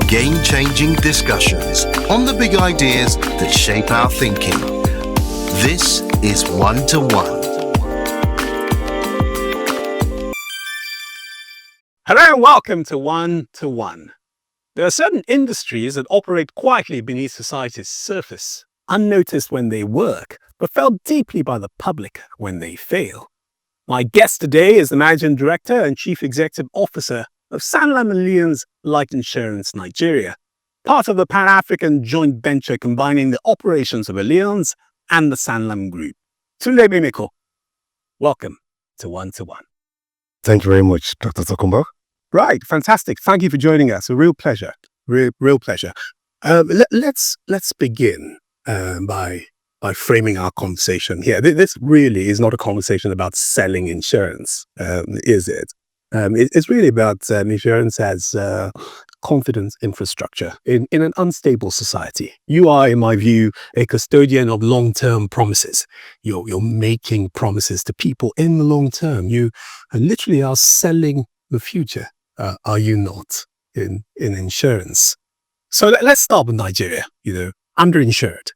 game-changing discussions on the big ideas that shape our thinking. This is One-to-One. Hello and welcome to One-to-One. There are certain industries that operate quietly beneath society's surface, unnoticed when they work, but felt deeply by the public when they fail. My guest today is the Managing Director and Chief Executive Officer of SanlamAllianz Life Insurance Nigeria, part of the Pan-African joint venture combining the operations of Allianz and the Sanlam Group. Tunde Mimiko, welcome to One-to-One. Thank you very much, Dr. Tokunbo. Right, fantastic. Thank you for joining us. A real pleasure. Real pleasure. Let's begin by framing our conversation here. This really is not a conversation about selling insurance, is it? It's really about insurance as confidence infrastructure in an unstable society. You are, in my view, a custodian of long-term promises. You're making promises to people in the long term. You literally are selling the future, are you not, in insurance? So let's start with Nigeria. Underinsured,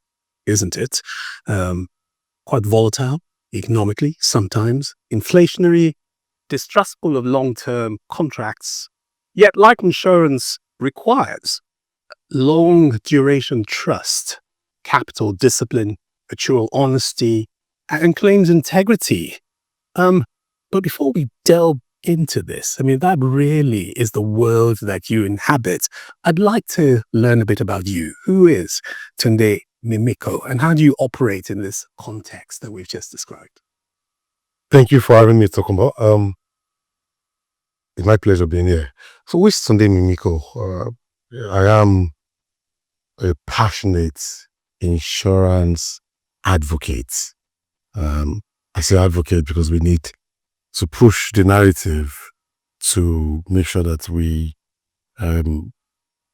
isn't it? Quite volatile economically, sometimes inflationary, distrustful of long-term contracts. Yet life insurance requires long-duration trust, capital discipline, actuarial honesty, and claims integrity. But before we delve into this, that really is the world that you inhabit. I'd like to learn a bit about you. Who is Tunde Mimiko, and how do you operate in this context that we've just described? Thank you for having me, Tokunbo. It's my pleasure being here. So, who is Tunde Mimiko? I am a passionate insurance advocate. I say advocate because we need to push the narrative to make sure that we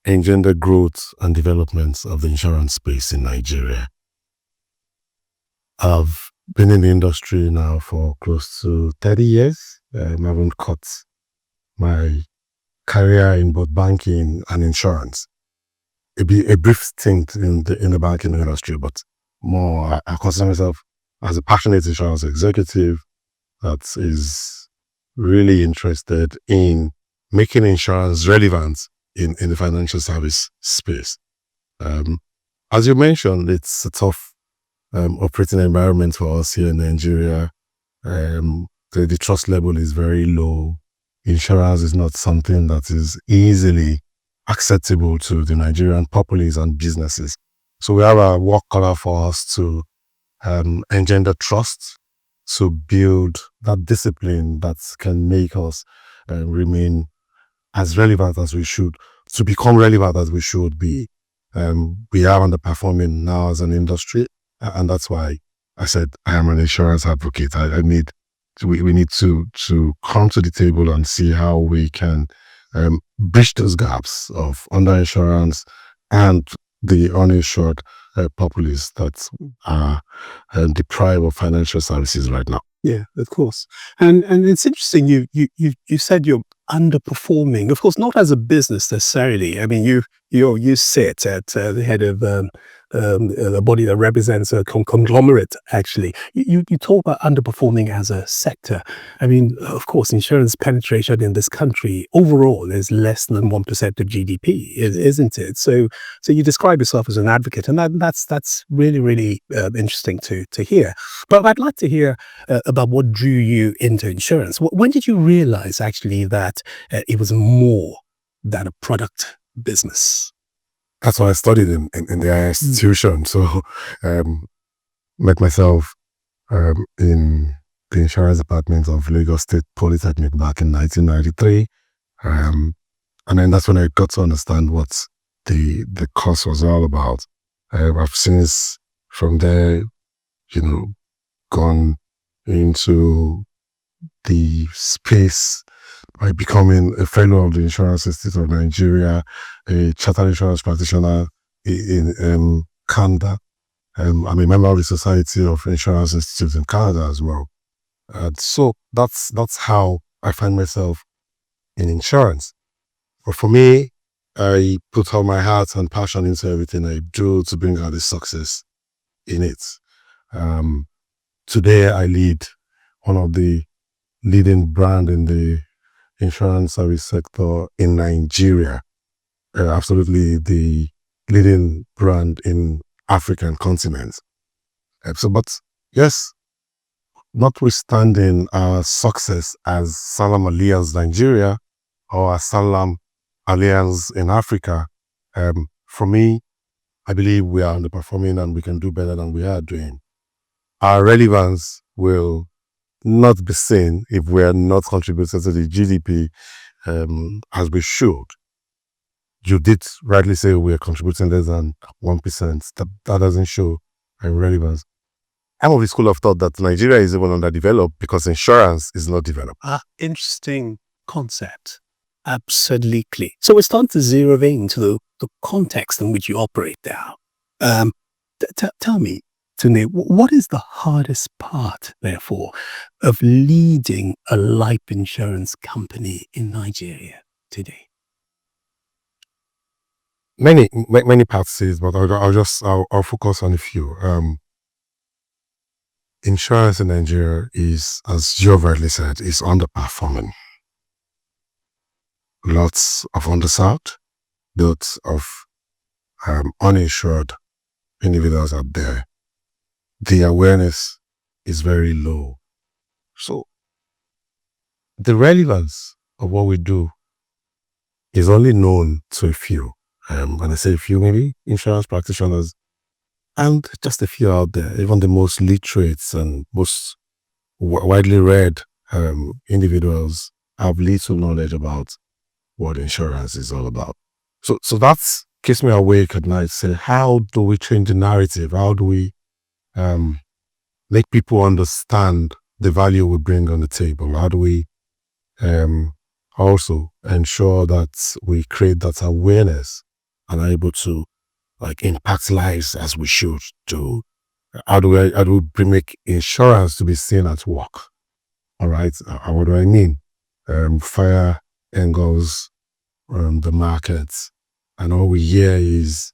engender growth and development of the insurance space in Nigeria. I've been in the industry now for close to 30 years. I haven't cut my career in both banking and insurance. It'd be a brief stint in the banking industry, but more I consider myself as a passionate insurance executive that is really interested in making insurance relevant in the financial service space. As you mentioned, it's a tough operating environment for us here in Nigeria. The trust level is very low. Insurance is not something that is easily acceptable to the Nigerian populace and businesses. So we have a work color for us to engender trust, to build that discipline that can make us remain as relevant as we should, to become relevant as we should be. We are underperforming now as an industry, and that's why I said I am an insurance advocate. We need to come to the table and see how we can bridge those gaps of underinsurance and the uninsured populace that are deprived of financial services right now. Yeah, of course. And it's interesting, you said you're underperforming, of course, not as a business necessarily. You sit at the head of a body that represents a conglomerate, actually. You talk about underperforming as a sector. Of course, insurance penetration in this country overall is less than 1% of GDP, isn't it? So you describe yourself as an advocate, and that's really, really interesting to hear. But I'd like to hear about what drew you into insurance. When did you realize, actually, that it was more than a product business? That's why I studied in the institution. So, met myself in the insurance department of Lagos State Polytechnic back in 1993. And then that's when I got to understand what the course was all about. I've since from there, gone into the space by becoming a fellow of the Insurance Institute of Nigeria, a chartered insurance practitioner in Canada. I'm a member of the Society of Insurance Institutes in Canada as well. So that's how I find myself in insurance. But for me, I put all my heart and passion into everything I do to bring out the success in it. Today, I lead one of the leading brand in the insurance service sector in Nigeria. Absolutely the leading brand in African continent. But yes, notwithstanding our success as SanlamAllianz Nigeria or as SanlamAllianz in Africa, for me, I believe we are underperforming and we can do better than we are doing. Our relevance will not be seen if we are not contributing to the GDP as we should. You did rightly say we are contributing less than 1%. That doesn't show our relevance. I'm of the school of thought that Nigeria is even underdeveloped because insurance is not developed. Interesting concept. Absolutely. So we're starting to zero into the context in which you operate now. Tell me, Tunde, what is the hardest part, therefore, of leading a life insurance company in Nigeria today? Many parts is, but I'll focus on a few. Insurance in Nigeria is, as you rightly said, is underperforming. Lots of underserved, lots of uninsured individuals out there. The awareness is very low. So the relevance of what we do is only known to a few. When I say a few, maybe insurance practitioners, and just a few out there, even the most literate and most widely read individuals have little knowledge about what insurance is all about. So that keeps me awake at night. Say, how do we change the narrative? How do we make people understand the value we bring on the table? How do we also ensure that we create that awareness and are able to impact lives as we should do? How do we make insurance to be seen at work? All right. What do I mean? Fire engulfs the markets, and all we hear is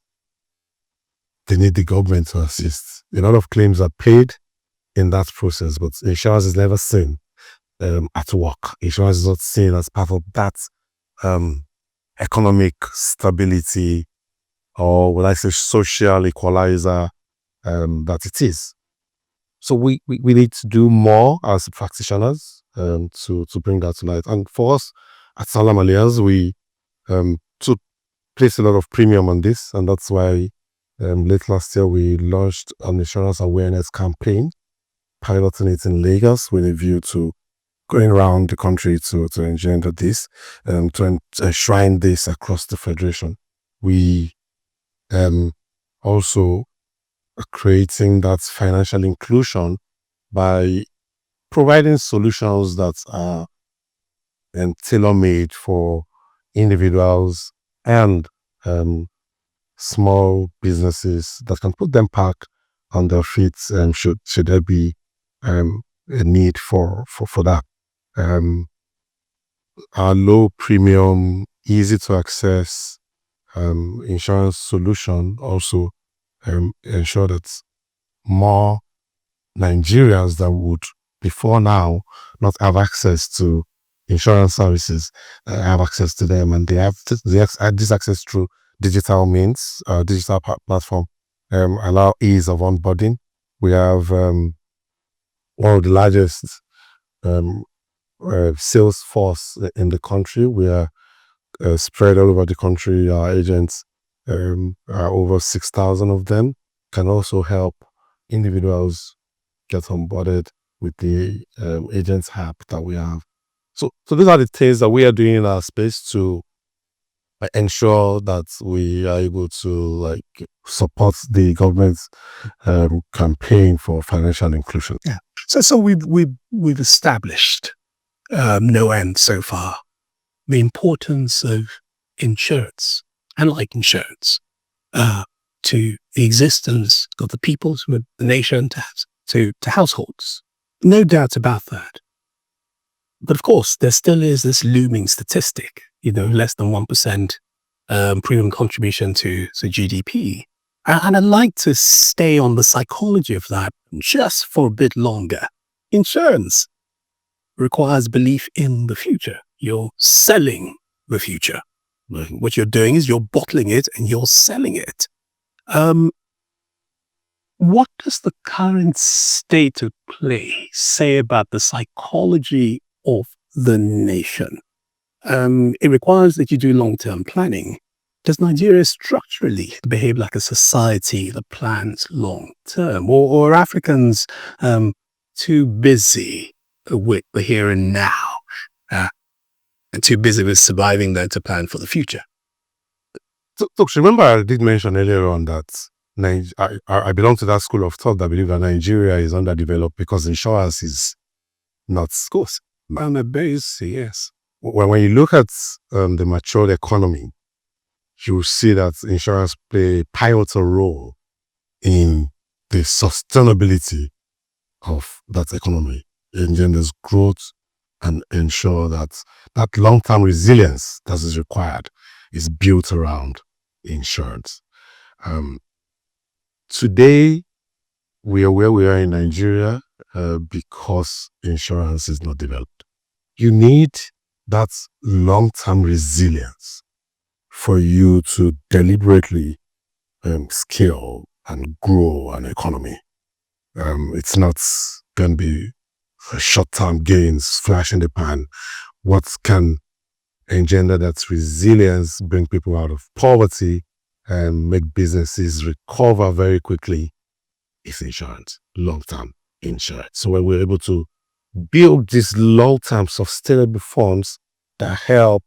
they need the government to assist. A lot of claims are paid in that process, but insurance is never seen at work. Insurance is not seen as part of that economic stability, or what I say, social equalizer that it is. So we need to do more as practitioners to bring that to light. And for us at SanlamAllianz, we to place a lot of premium on this, and that's why late last year we launched an insurance awareness campaign, piloting it in Lagos with a view to going around the country to engender this, to enshrine this across the federation. We also are creating that financial inclusion by providing solutions that are tailor-made for individuals and small businesses that can put them back on their feet, should there be a need for that. Our low premium, easy to access insurance solution also ensure that more Nigerians that would before now not have access to insurance services have access to them, and they have this access through digital means, digital platform, allow ease of onboarding. We have one of the largest sales force in the country. We are spread all over the country. Our agents are over 6,000 of them, can also help individuals get onboarded with the agents app that we have. So these are the things that we are doing in our space to ensure that we are able to support the government's campaign for financial inclusion. Yeah. So we've established no end so far the importance of insurance and life insurance to the existence of the people, to the nation, to households. No doubt about that. But of course, there still is this looming statistic, less than 1% premium contribution to GDP. And I'd like to stay on the psychology of that just for a bit longer. Insurance requires belief in the future. You're selling the future. What you're doing is you're bottling it and you're selling it. What does the current state of play say about the psychology of the nation? It requires that you do long-term planning. Does Nigeria structurally behave like a society that plans long-term? Or are Africans too busy with the here and now and too busy with surviving there to plan for the future? So remember I did mention earlier on that I belong to that school of thought that believe that Nigeria is underdeveloped because insurance is not. Of course. On a base, yes. When you look at the matured economy, you will see that insurance play a pivotal role in the sustainability of that economy. It engenders growth and ensure that that long-term resilience that is required is built around insurance. Today, we are where we are in Nigeria because insurance is not developed. You need that long-term resilience for you to deliberately scale and grow an economy. It's not going to be short-term gains, flash in the pan. What can engender that resilience, bring people out of poverty, and make businesses recover very quickly is insurance, long-term insurance. So when we're able to build these long-term sustainable funds that help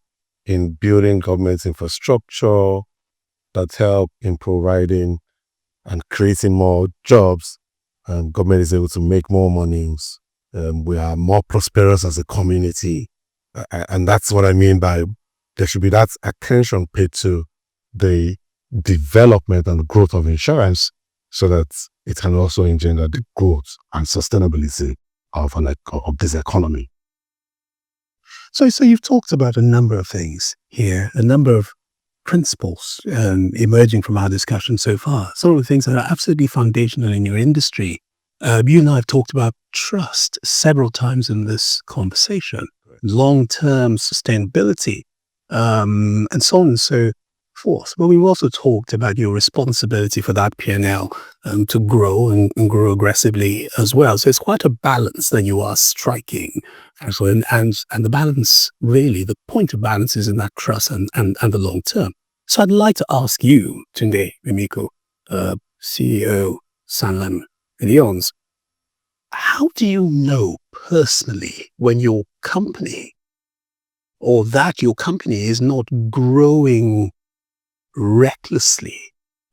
in building government infrastructure, that help in providing and creating more jobs, and government is able to make more money, we are more prosperous as a community. And that's what I mean by there should be that attention paid to the development and growth of insurance so that it can also engender the growth and sustainability of this economy. So you've talked about a number of things here, a number of principles emerging from our discussion so far. Some of the things that are absolutely foundational in your industry. You and I have talked about trust several times in this conversation, long-term sustainability, and so on and so forth. But we've also talked about your responsibility for that P&L to grow and grow aggressively as well. So it's quite a balance that you are striking. Actually, and the balance, really, the point of balance is in that trust and the long term. So I'd like to ask you, Tunde Mimiko, CEO, SanlamAllianz, how do you know personally when your company or that your company is not growing recklessly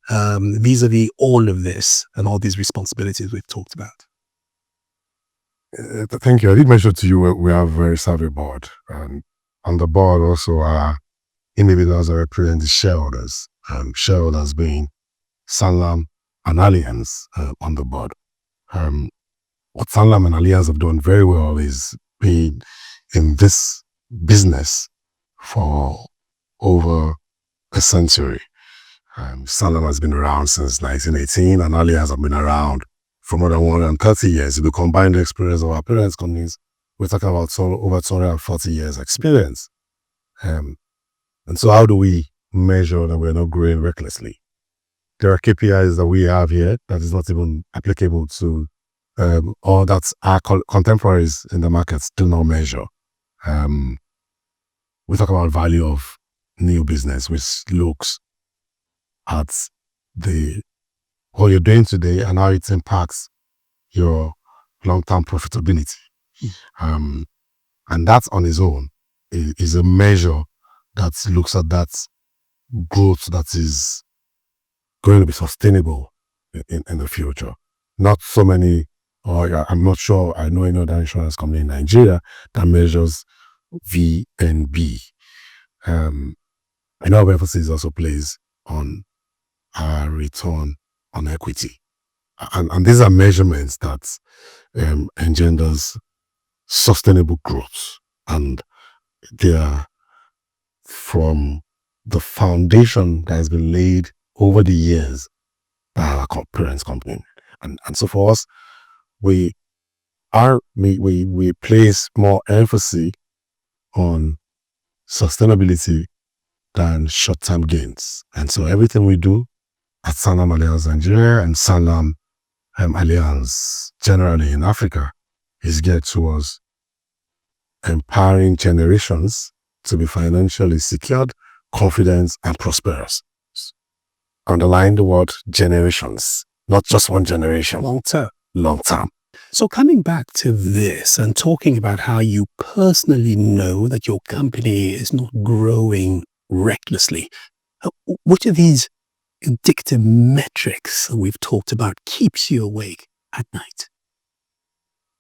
vis-a-vis all of this and all these responsibilities we've talked about? Thank you. I did mention to you we have a very savvy board, and on the board also are individuals that represent the shareholders, shareholders being Sanlam and Allianz on the board. What Sanlam and Allianz have done very well is been in this business for over a century. Sanlam has been around since 1918, and Allianz have been around for more than 130 years. If we combine the experience of our parent companies, we're talking about over 240 years experience. And so how do we measure that we're not growing recklessly? There are KPIs that we have here that is not even applicable to, or that our contemporaries in the markets do not measure. We talk about value of new business, which looks at what you're doing today and how it impacts your long-term profitability. And that on its own is a measure that looks at that growth that is going to be sustainable in the future. Not so many, or I'm not sure I know any other insurance company in Nigeria that measures VNB. I know emphasis also plays on our return on equity. And these are measurements that engenders sustainable growth. And they are from the foundation that has been laid over the years by our parent company. And so for us, we place more emphasis on sustainability than short-term gains. And so everything we do at SanlamAllianz Nigeria and SanlamAllianz generally in Africa is geared towards empowering generations to be financially secured, confident, and prosperous. Underline the word generations, not just one generation. Long term. Long term. So coming back to this and talking about how you personally know that your company is not growing recklessly, which of these indicative metrics that we've talked about keeps you awake at night?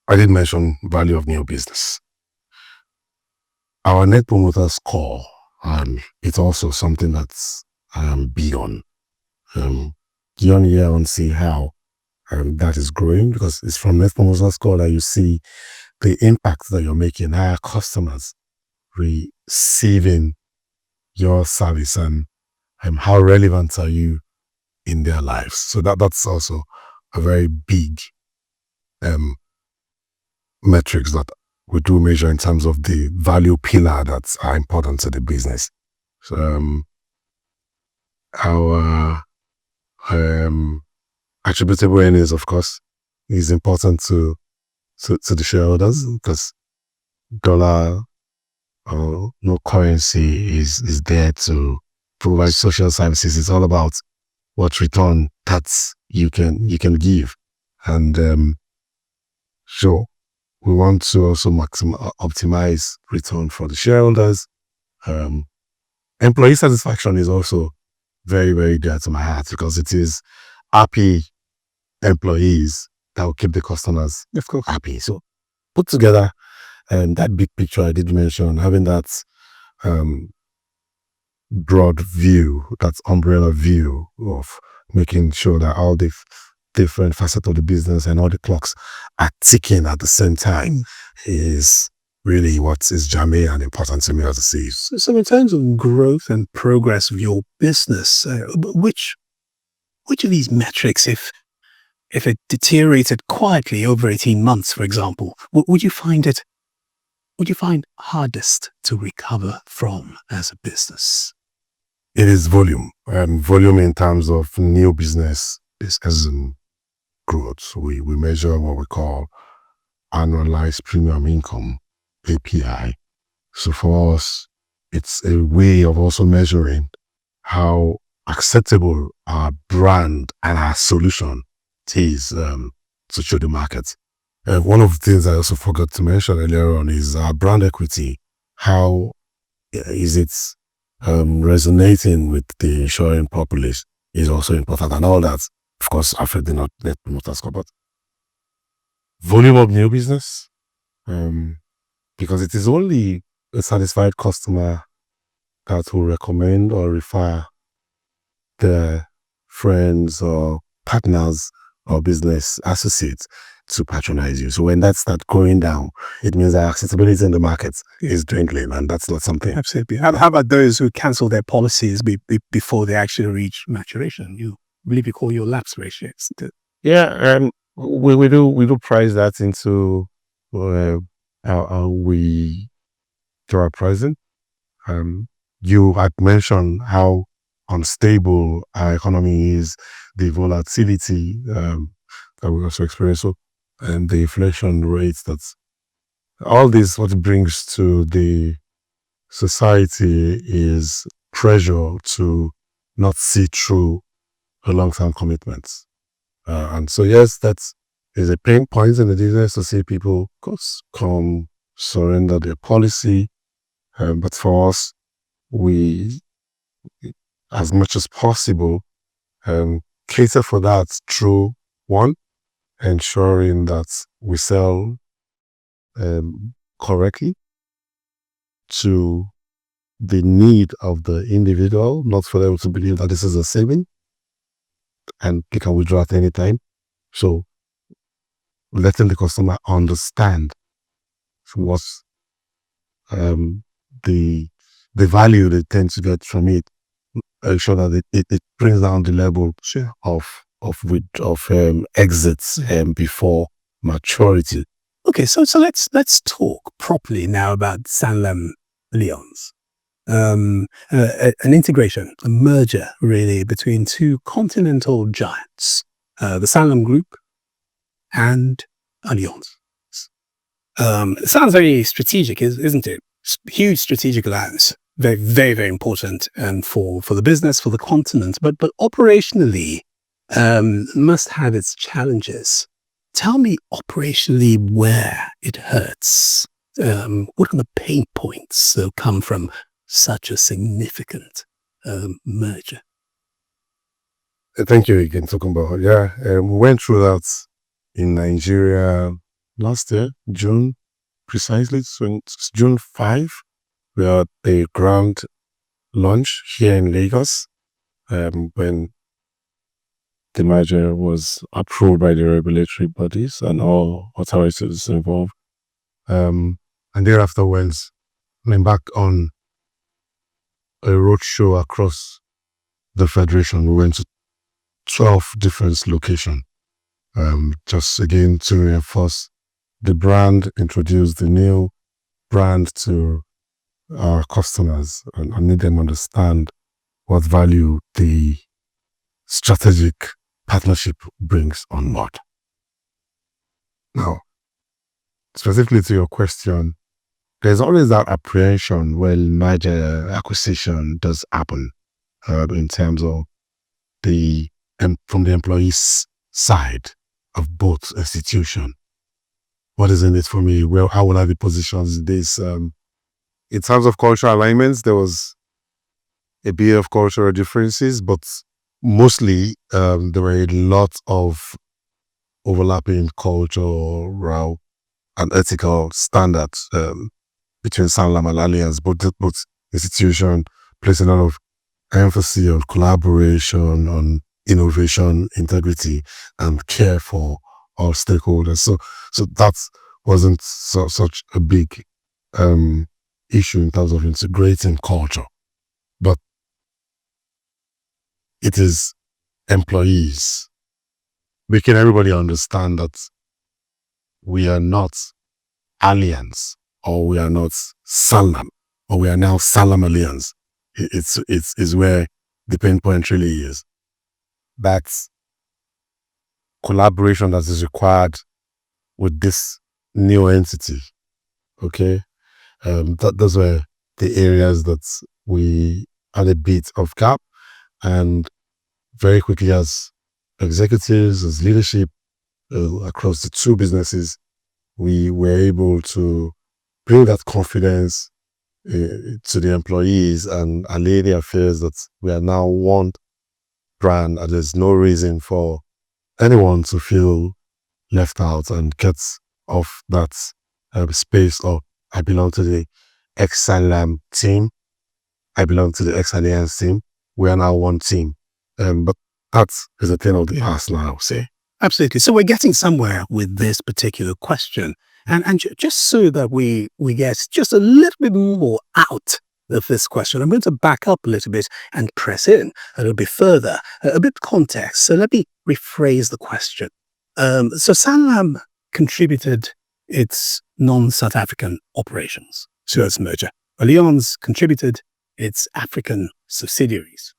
I did mention value of new business. Our net promoter score, it's also something that's beyond. Year on year on, see how that is growing, because it's from net promoter score that you see the impact that you're making, how customers receiving your service and how relevant are you in their lives. So that's also a very big metrics that we do measure in terms of the value pillar that's important to the business. So our attributable earnings, of course, is important to the shareholders, because dollar or no currency is there to provide social services. It's all about what return that you can give, and so we want to also optimize return for the shareholders. Employee satisfaction is also very, very dear to my heart, because it is happy employees that will keep the customers happy. So put together that big picture I did mention, having that broad view, that umbrella view of making sure that all the different facets of the business and all the clocks are ticking at the same time is really what is germane and important to me as a CEO. So in terms of growth and progress of your business, which of these metrics, if it deteriorated quietly over 18 months, for example, would you find hardest to recover from as a business? It is volume, and volume in terms of new business as in growth. We measure what we call annualized premium income, API. So for us, it's a way of also measuring how acceptable our brand and our solution is to show the market. One of the things I also forgot to mention earlier on is our brand equity. How is it resonating with the insuring populace is also important, and all that, of course, affecting not net promoter score, but volume of new business, because it is only a satisfied customer that will recommend or refer their friends or partners or business associates to patronize you. So when that starts going down, it means that accessibility in the market is dwindling, and that's not something. Absolutely. How about those who cancel their policies before they actually reach maturation? You believe you call your lapse ratios? Yeah, we do price that into how we do our pricing. You had mentioned how unstable our economy is, the volatility that we also experience, so, and the inflation rates. That's all this. What it brings to the society is pressure to not see through a long-term commitments, and so yes, that is a pain point in the business to see people come surrender their policy. But for us, we, as much as possible, cater for that through one, ensuring that we sell correctly to the need of the individual, not for them to believe that this is a saving and they can withdraw at any time. So letting the customer understand what the value they tend to get from it ensure that it brings down the level of exits before maturity. Okay, so let's talk properly now about SanlamAllianz. An integration, a merger really between two continental giants, the Sanlam Group and Allianz. It sounds very strategic, isn't it? Huge strategic alliance, very, very, very important for the business, for the continent, but operationally must have its challenges. Tell me operationally where it hurts. What are the pain points that come from such a significant merger? Thank you again, Tokunbo. Yeah, we went through that in Nigeria last year, June, precisely, so June 5. We had a grand launch here in Lagos when the merger was approved by the regulatory bodies and all authorities involved. And thereafter went back on a roadshow across the Federation. We went to 12 different locations, just again to reinforce the brand, introduce the new brand to our customers and make them understand what value the strategic partnership brings on board. Now, specifically to your question, there's always that apprehension when merger acquisition does happen in terms of from the employee's side of both institutions. What is in it for me? Well, how will I be positioned in this? In terms of cultural alignments, there was a bit of cultural differences, but mostly there were a lot of overlapping cultural and ethical standards between SanlamAllianz. Both institutions place a lot of emphasis on collaboration, on innovation, integrity, and care for all stakeholders. So that wasn't such a big issue in terms of integrating culture, but it is employees making everybody understand that we are not Allianz, or we are not Sanlam, or we are now SanlamAllianz. It's where the pain point really is. That's collaboration that is required with this new entity. Okay, those were the areas that we had a bit of gap, and very quickly as executives, as leadership across the two businesses, we were able to bring that confidence to the employees and allay their fears that we are now one brand and there's no reason for anyone to feel left out and get off that space of I belong to the ex-Sanlam team, I belong to the ex-Allianz team. We are now one team. But that is a thing of the past now, I would say. Absolutely. So we're getting somewhere with this particular question. And just so that we get just a little bit more out of this question, I'm going to back up a little bit and press in a little bit further, a bit of context. So let me rephrase the question. So Sanlam contributed its non-South African operations to its merger. Allianz contributed its African subsidiaries.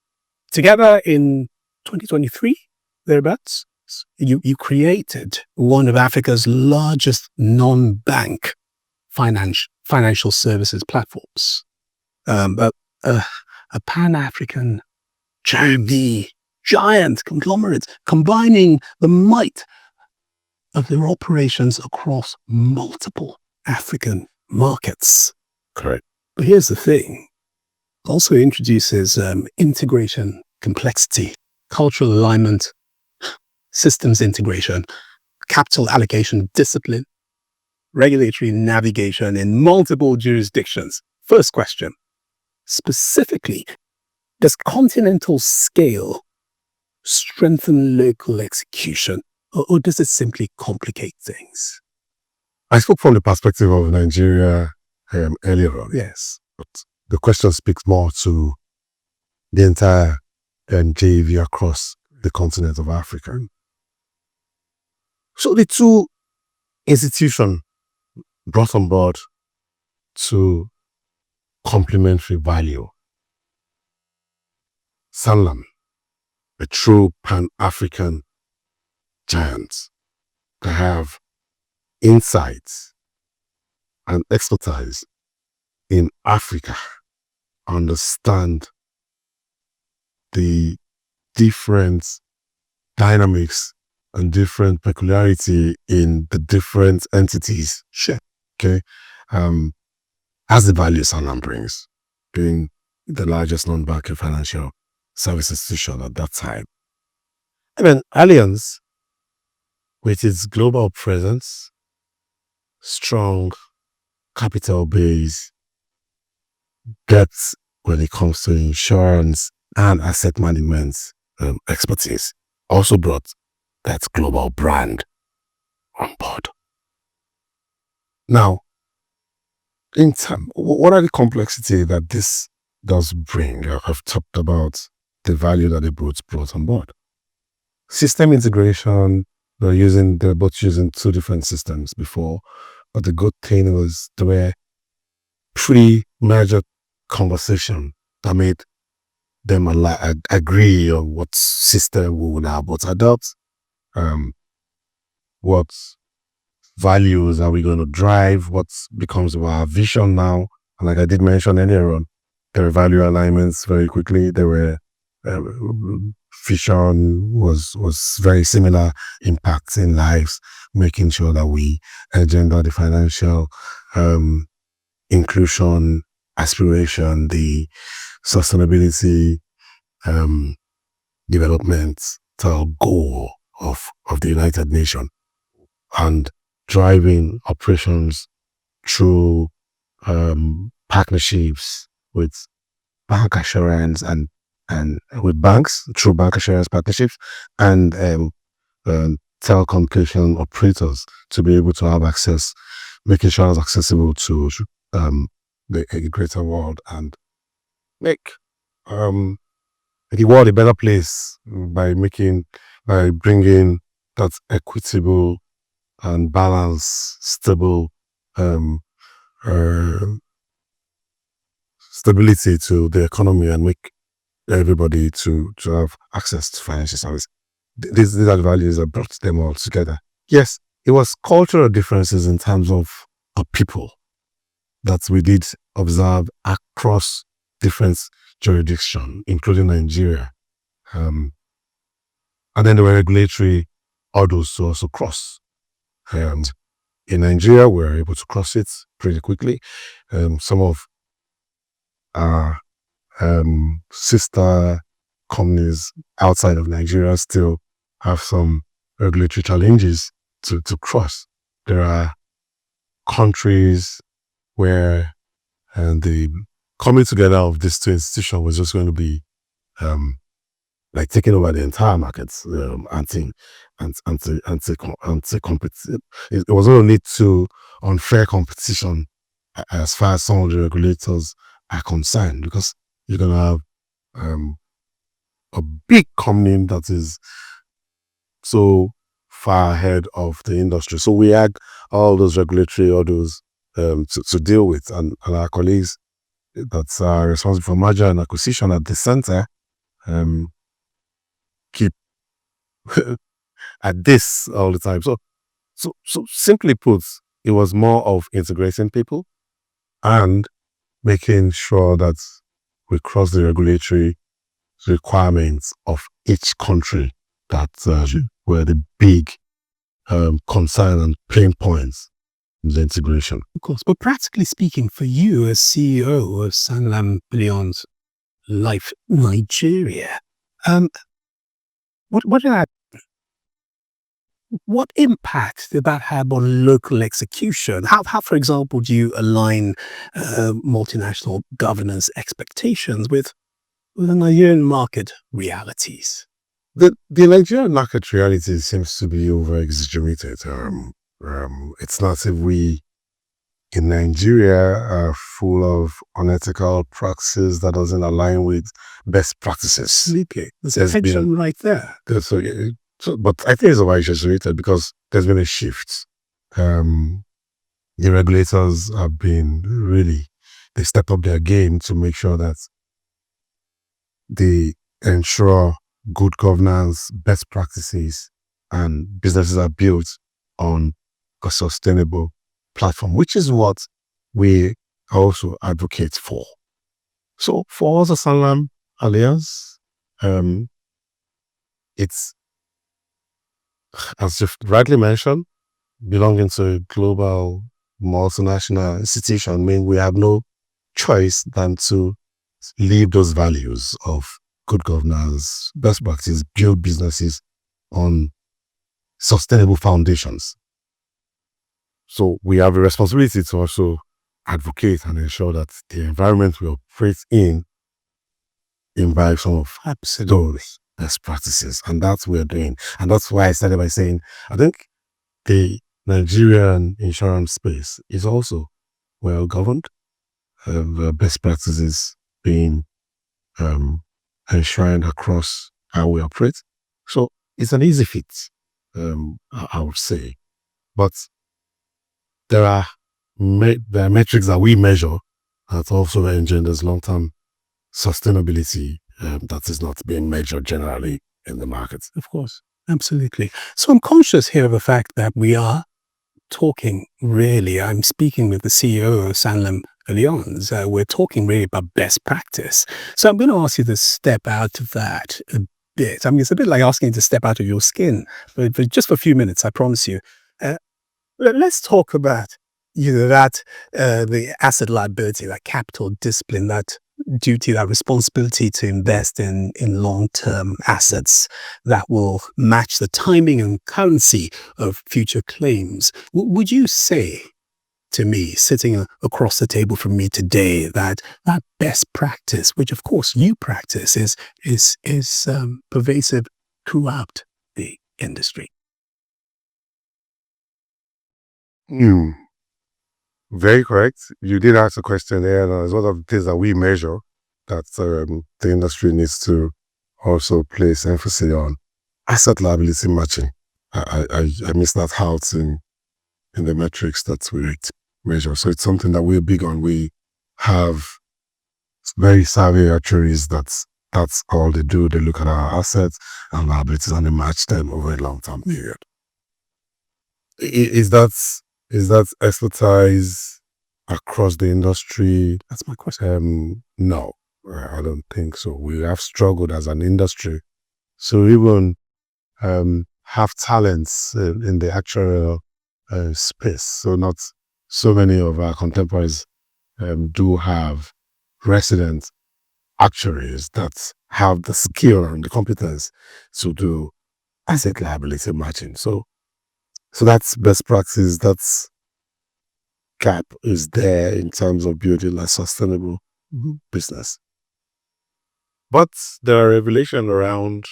Together in 2023, thereabouts, you created one of Africa's largest non-bank financial services platforms. A Pan-African giant conglomerate combining the might of their operations across multiple African markets. Correct. But here's the thing. It also introduces integration complexity, cultural alignment, systems integration, capital allocation discipline, regulatory navigation in multiple jurisdictions. First question, specifically, does continental scale strengthen local execution, or does it simply complicate things? I spoke from the perspective of Nigeria earlier on. Yes. But the question speaks more to the entire JV across the continent of Africa. So the two institutions brought on board to complementary value. Sanlam, a true Pan-African giant that have insights and expertise in Africa, understand the different dynamics and different peculiarity in the different entities. Sure. Okay. As the value Sanlam brings, being the largest non-banking financial service institution at that time. And then Allianz, with its global presence, strong capital base, depth when it comes to insurance and asset management expertise, also brought that global brand on board. Now, in time, what are the complexity that this does bring? I've talked about the value that they brought on board. System integration, they're both using two different systems before, but the good thing was there were pre-merger conversation that made them agree on what system we would have both adopt, what values are we going to drive, what becomes of our vision now. And like I did mention earlier on, there were value alignments very quickly. There were vision was very similar impacts in lives, making sure that we agenda the financial inclusion, aspiration, the sustainability development goal of the United Nations, and driving operations through partnerships with bank assurance and with banks through bank assurance partnerships and telecommunication operators to be able to have access, making sure it's accessible to the greater world and make the world a better place by bringing that equitable and balanced, stable stability to the economy and make everybody to have access to financial service. These are the values that brought them all together. Yes, it was cultural differences in terms of our people that we did observe across different jurisdictions, including Nigeria. And then there were regulatory hurdles to also cross. And in Nigeria, we were able to cross it pretty quickly. Some of our sister companies outside of Nigeria still have some regulatory challenges to cross. There are countries where the coming together of these two institutions was just going to be like taking over the entire market, anti-competitive. It was going to lead to unfair competition as far as some of the regulators are concerned, because you're going to have a big company that is so far ahead of the industry. So we had all those regulatory orders to deal with, and our colleagues that are responsible for merger and acquisition at the center keep at this all the time. So simply put, it was more of integrating people and making sure that we cross the regulatory requirements of each country that were the big concern and pain points in the integration. Of course, but practically speaking, for you as CEO of SanlamAllianz Life Nigeria, what impact did that have on local execution? How, for example, do you align multinational governance expectations with the Nigerian market realities? The Nigerian market reality seems to be over-exaggerated. It's not as if we in Nigeria are full of unethical practices that doesn't align with best practices. Absolutely. There's a tension right there. But I think it's over-exaggerated because there's been a shift. The regulators have been they step up their game to make sure that they ensure good governance, best practices, and businesses are built on a sustainable platform, which is what we also advocate for. So for us as SanlamAllianz, it's, as you've rightly mentioned, belonging to a global multinational institution, I mean, we have no choice than to live those values of good governance, best practice, build businesses on sustainable foundations. So we have a responsibility to also advocate and ensure that the environment we operate in imbibes some of those best practices. And that's what we're doing. And that's why I started by saying, I think the Nigerian insurance space is also well governed. The best practices being enshrined across how we operate. So it's an easy fit, I would say. But there are metrics that we measure that also engenders long-term sustainability that is not being measured generally in the market. Of course, absolutely. So I'm conscious here of the fact that we are talking really, I'm speaking with the CEO of SanlamAllianz. We're talking really about best practice. So I'm going to ask you to step out of that a bit. I mean, it's a bit like asking you to step out of your skin, but just for a few minutes, I promise you. Let's talk about the asset liability, that capital discipline, that duty, that responsibility to invest in long-term assets that will match the timing and currency of future claims. Would you say to me, sitting across the table from me today, that best practice, which of course you practice, is pervasive throughout the industry? Very correct. You did ask a question there. There's a lot of things that we measure that the industry needs to also place emphasis on. Asset liability matching. I missed that out in the metrics that we measure. So it's something that we're big on. We have very savvy actuaries that's all they do. They look at our assets and liabilities and they match them over a long-term period. Is that expertise across the industry? That's my question. No, I don't think so. We have struggled as an industry. So even have talents in the actuarial space. So not so many of our contemporaries do have resident actuaries that have the skill and the competence to do asset liability matching. So that's best practice. That's gap is there in terms of building a sustainable business. But there are regulations around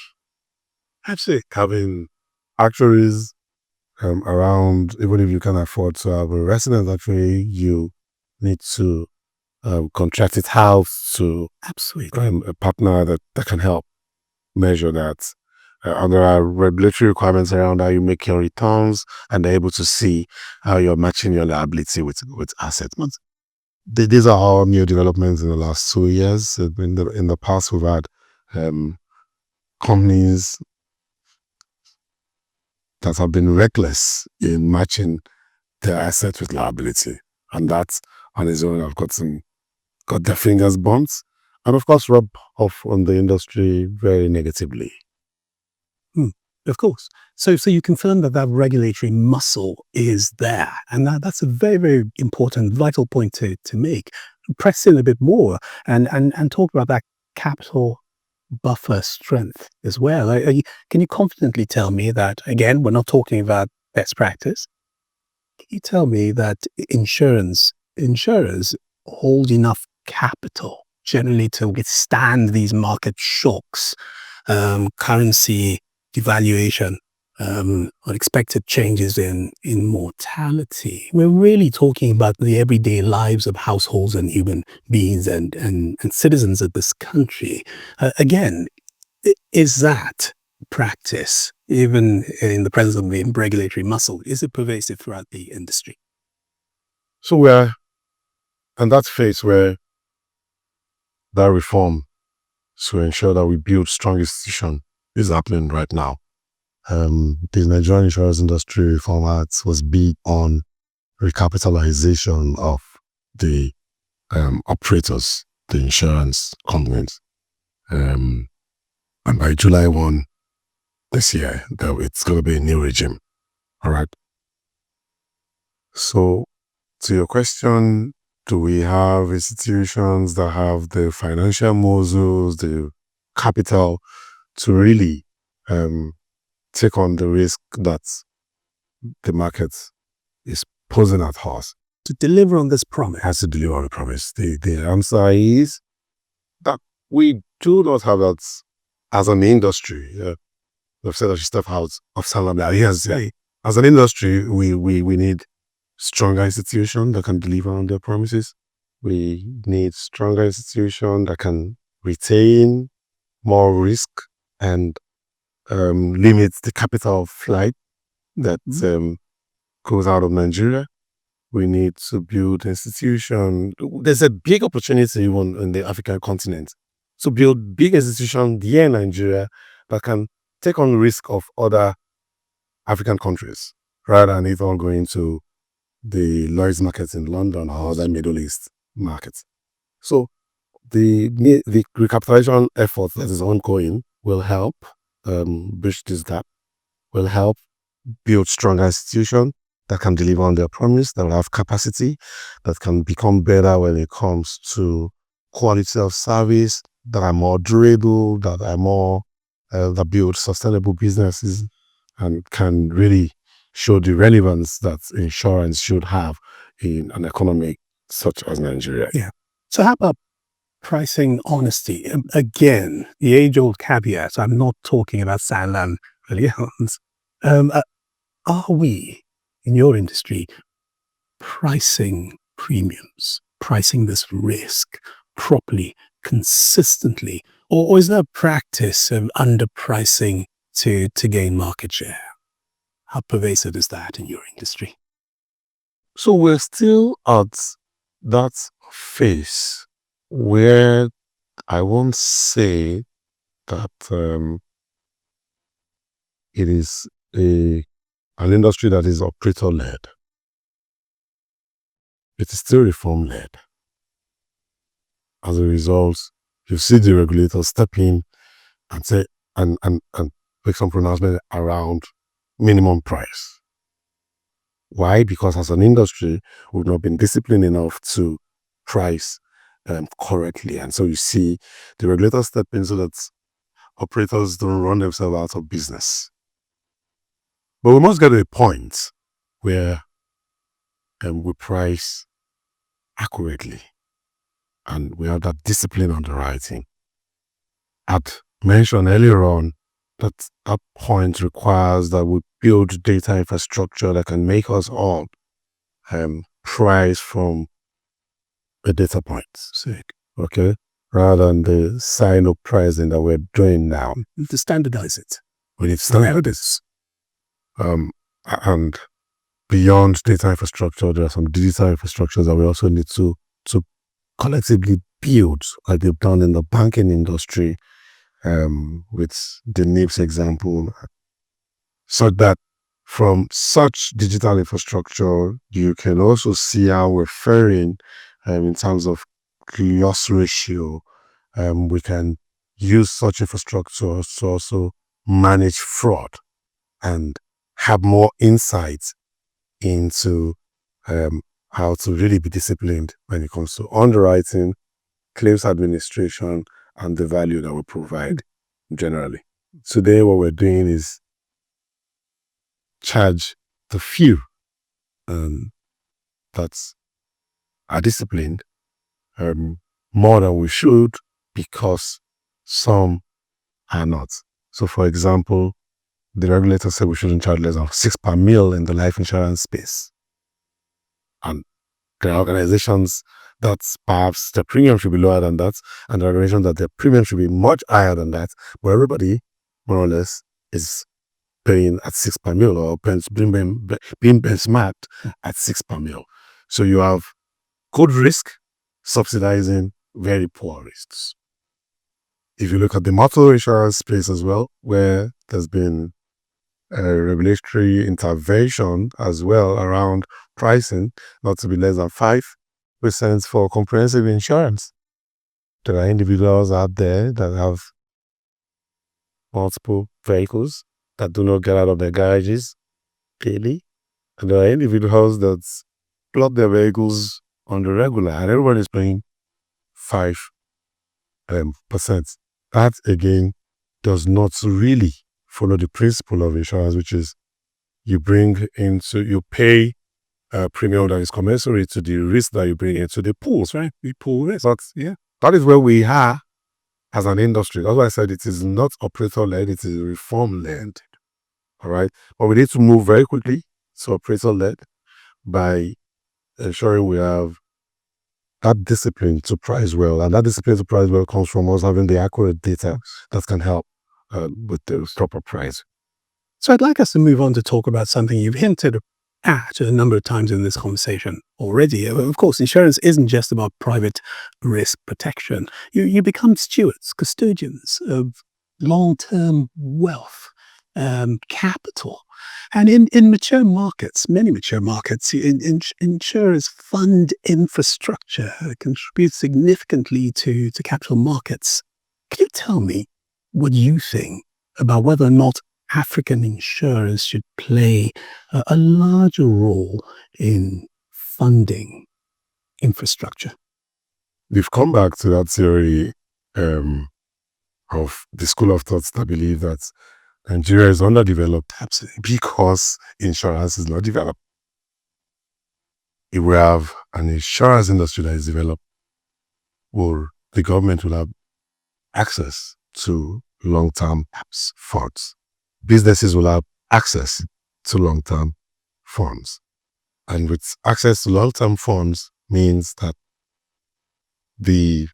actually having actuaries around. Even if you can afford to have a resident actuary, you need to contract it out to a partner that can help measure that. And there are regulatory requirements around how you make your returns and they're able to see how you're matching your liability with assets. But these are all new developments in the last 2 years. In the past, we've had companies that have been reckless in matching their assets with liability. And that on its own have got their fingers burnt and of course rub off on the industry very negatively. Of course. So you confirm that regulatory muscle is there. And that's a very, very important, vital point to make. Press in a bit more and talk about that capital buffer strength as well. Can you confidently tell me that, again, we're not talking about best practice. Can you tell me that insurers hold enough capital generally to withstand these market shocks, currency devaluation, unexpected changes in mortality. We're really talking about the everyday lives of households and human beings and citizens of this country. Again, is that practice, even in the presence of the regulatory muscle, is it pervasive throughout the industry? So we're in that phase where that reform to ensure that we build strong institutions is happening right now. The Nigerian Insurance Industry Reform Act was big on recapitalization of the operators, the insurance companies. And by July 1 this year, it's going to be a new regime. All right. So to your question, do we have institutions that have the financial muscles, the capital to really take on the risk that the market is posing at us? To deliver on this promise? Has to deliver on the promise. The answer is that we do not have that as an industry. We've said that we step out of SanlamAllianz. As an industry, we need stronger institutions that can deliver on their promises. We need stronger institutions that can retain more risk and limit the capital flight that goes out of Nigeria. We need to build institutions. There's a big opportunity even in the African continent to build big institutions here in Nigeria that can take on the risk of other African countries rather than even going to the Lloyd's markets in London or other Middle East markets. So the recapitalization effort that is ongoing will help bridge this gap, will help build stronger institutions that can deliver on their promise, that will have capacity, that can become better when it comes to quality of service, that are more durable, that are more, that build sustainable businesses and can really show the relevance that insurance should have in an economy such as Nigeria. Yeah. So how about pricing honesty? Again, the age-old caveat, I'm not talking about SanlamAllianz. Are we, in your industry, pricing premiums, pricing this risk properly, consistently, or is there a practice of underpricing to gain market share? How pervasive is that in your industry? So we're still at that phase where I won't say that it is an industry that is operator-led. It is still reform-led. As a result, you see the regulators step in and say and make some pronouncement around minimum price. Why? Because as an industry, we've not been disciplined enough to price correctly. And so you see the regulators step in so that operators don't run themselves out of business. But we must get to a point where we price accurately and we have that discipline underwriting. I'd mentioned earlier on that point requires that we build data infrastructure that can make us all price from a data point. Sick. Okay? Rather than the sign-up pricing that we're doing now. To standardize it. We need to standardize this. And beyond data infrastructure, there are some digital infrastructures that we also need to collectively build, like they've done in the banking industry, with the NIPS example, so that from such digital infrastructure, you can also see how we're faring in terms of loss ratio. We can use such infrastructure to also manage fraud and have more insights into how to really be disciplined when it comes to underwriting, claims administration, and the value that we provide generally. Today, what we're doing is charge the few that are disciplined more than we should because some are not. So, for example, the regulators say we shouldn't charge less than 6 per mil in the life insurance space. And there are organizations that perhaps the premium should be lower than that, and there are organizations that the premium should be much higher than that, but everybody, more or less, is paying at 6 per mil or being benchmarked at 6 per mil. So you have good risk subsidizing very poor risks. If you look at the motor insurance space as well, where there's been a regulatory intervention as well around pricing, not to be less than 5% for comprehensive insurance. There are individuals out there that have multiple vehicles that do not get out of their garages daily. And there are individuals that plug their vehicles on the regular, and everyone is paying 5%. That, again, does not really follow the principle of insurance, which is you pay a premium that is commensurate to the risk that you bring into the pools, right? The pool risk. That is where we are as an industry. That's why I said it is not operator-led, it is reform-led. All right? But we need to move very quickly to operator-led by ensuring we have that discipline to price well. And that discipline to price well comes from us having the accurate data that can help with the proper price. So I'd like us to move on to talk about something you've hinted at a number of times in this conversation already. Of course, insurance isn't just about private risk protection. You become stewards, custodians of long-term wealth, capital. And in mature markets, many mature markets, insurers fund infrastructure, contribute significantly to capital markets. Can you tell me what you think about whether or not African insurers should play a larger role in funding infrastructure? We've come back to that theory of the school of thoughts that believe that Nigeria is underdeveloped because insurance is not developed. If we have an insurance industry that is developed, the government will have access to long-term funds. Businesses will have access to long-term funds. And with access to long-term funds means that the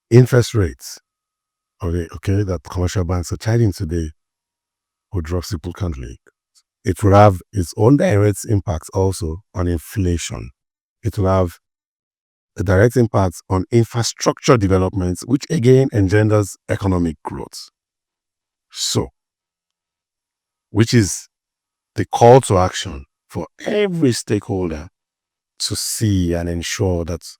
interest rates that commercial banks are charging today will drop significantly. It will have its own direct impact also on inflation. It will have a direct impact on infrastructure development, which again engenders economic growth. So, which is the call to action for every stakeholder to see and ensure that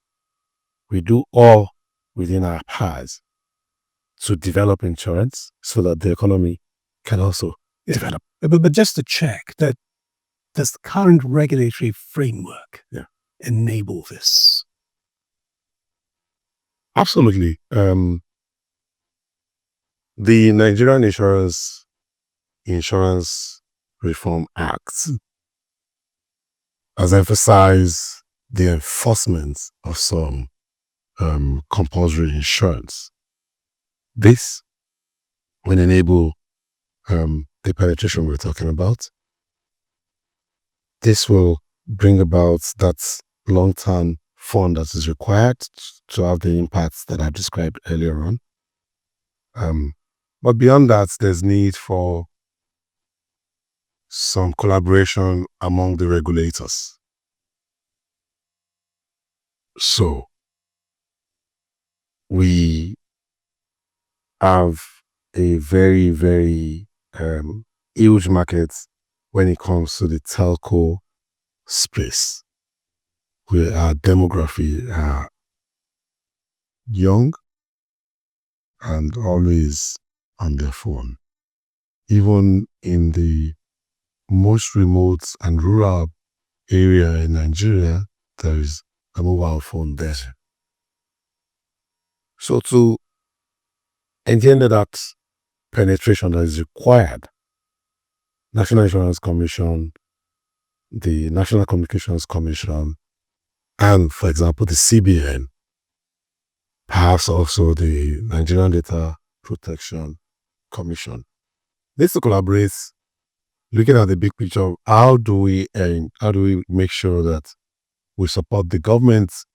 we do all within our powers to develop insurance so that the economy can also develop. But just to check, that does the current regulatory framework enable this? Absolutely. The Nigerian Insurance Reform Act has emphasized the enforcement of some compulsory insurance. This will enable the penetration we're talking about. This will bring about that long-term fund that is required to have the impacts that I described earlier on. But beyond that, there's need for some collaboration among the regulators. So, we have a very, very huge market when it comes to the telco space, where our demography are young and always on their phone. Even in the most remote and rural area in Nigeria, there is a mobile phone there. So to engender that penetration that is required, National Insurance Commission, the National Communications Commission, and, for example, the CBN, perhaps also the Nigerian Data Protection Commission, needs to collaborate, looking at the big picture. How do we make sure that we support the government's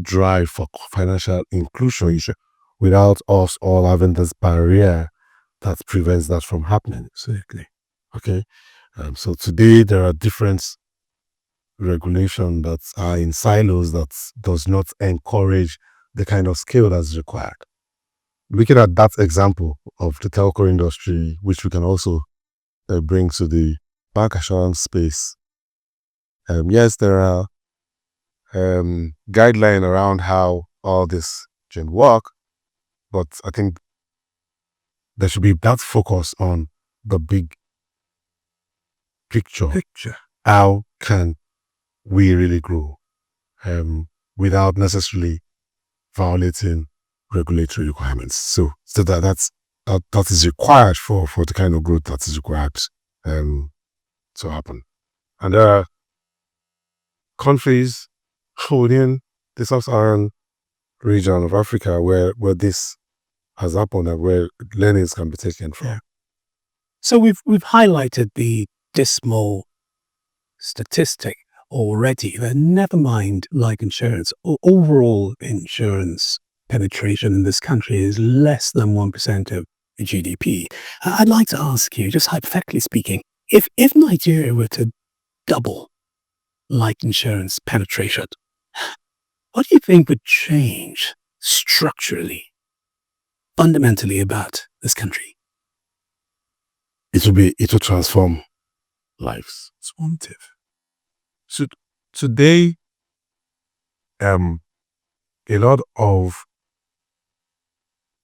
drive for financial inclusion without us all having this barrier that prevents that from happening? Absolutely. Okay. So today there are different regulations that are in silos that does not encourage the kind of skill that's required. Looking at that example of the telco industry, which we can also bring to the bank assurance space. Yes, there are guidelines around how all this can work, but I think there should be that focus on the big picture. How can we really grow without necessarily violating regulatory requirements? So that is required for the kind of growth that is required to happen. And there are countries within the sub-Saharan region of Africa where this has happened and where learnings can be taken from. Yeah. So we've highlighted the dismal statistic already, but never mind life insurance. Overall insurance penetration in this country is less than 1% of GDP. I'd like to ask you, just hypothetically speaking, if Nigeria were to double life insurance penetration, what do you think would change structurally, fundamentally about this country? It will transform lives. Transformative. So today, a lot of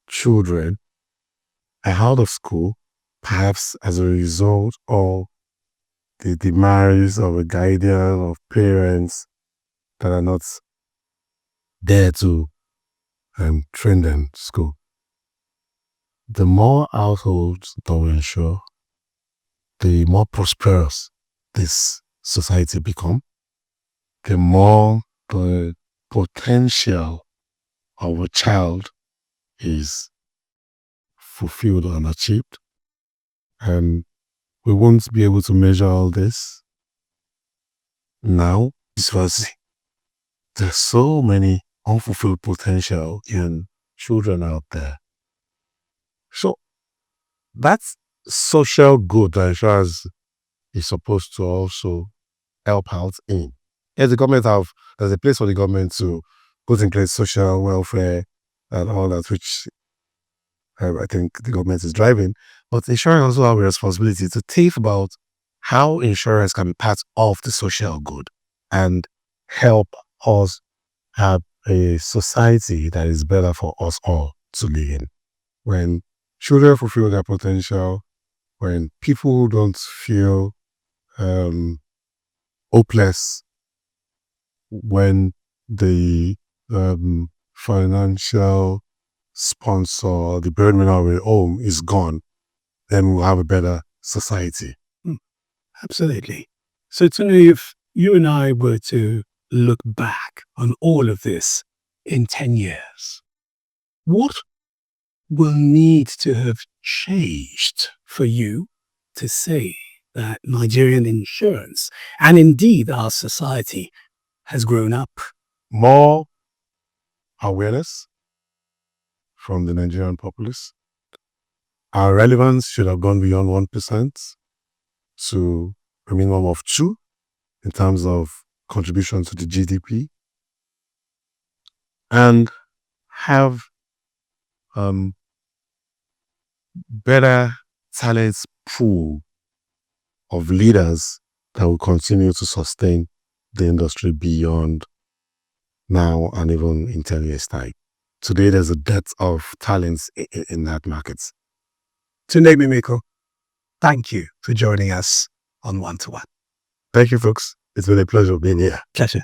children are out of school, perhaps as a result of the demise of a guardian, of parents that are not there to train them to school. The more households that we ensure, the more prosperous this society become, the more the potential of a child is fulfilled and achieved. And we won't be able to measure all this now because there's so many unfulfilled potential in children out there. So that's social good that insurance is supposed to also help out in. Yes, there's a place for the government to put in place social welfare and all that, which I think the government is driving. But insurance also have a responsibility to think about how insurance can be part of the social good and help us have a society that is better for us all to live in. When children fulfill their potential, when people don't feel hopeless, when the financial sponsor, the breadwinner of a home is gone, then we'll have a better society. Absolutely. So Tunde, if you and I were to look back on all of this in 10 years, what will need to have changed for you to say that Nigerian insurance, and indeed our society, has grown up? More awareness from the Nigerian populace. Our relevance should have gone beyond 1% to a minimum of 2% in terms of contribution to the GDP, and have better talent pool of leaders that will continue to sustain the industry beyond now and even in 10 years' time. Today, there's a depth of talents in that market. Tunde Mimiko, thank you for joining us on One-to-One. Thank you, folks. It's been a pleasure being here. Pleasure.